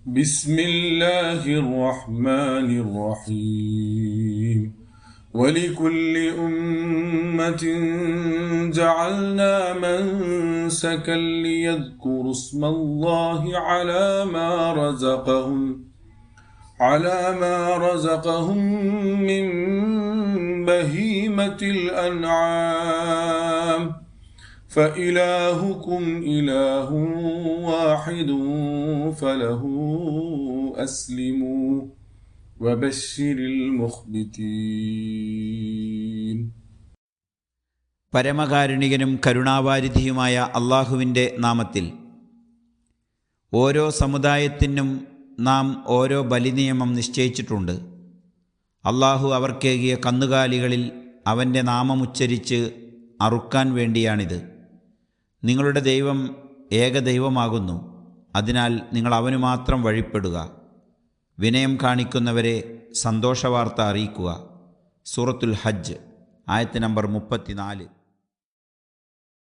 بسم الله الرحمن الرحيم ولكل أمة جعلنا منسكا ليذكروا اسم الله على ما رزقهم من بهيمة الأنعام فإلهكم إله واحد فله أسلموا وبشر المخبتين. പരമകാരുണികനും കരുണാവാരിധിയുമായ അള്ളാഹുവിൻ്റെ നാമത്തിൽ. ഓരോ സമുദായത്തിനും നാം ഓരോ ബലിനിയമം നിശ്ചയിച്ചിട്ടുണ്ട്. അള്ളാഹു അവർക്കേകിയ കന്നുകാലികളിൽ അവൻ്റെ നാമമുച്ചരിച്ച് അറുക്കാൻ വേണ്ടിയാണിത്. നിങ്ങളുടെ ദൈവം ഏകദൈവമാകുന്നു, അതിനാൽ നിങ്ങൾ അവനു മാത്രം വഴിപ്പെടുക. വിനയം കാണിക്കുന്നവരെ സന്തോഷവാർത്ത അറിയിക്കുക. സൂറത്തുൽ ഹജ്ജ് ആയത്ത് നമ്പർ 34.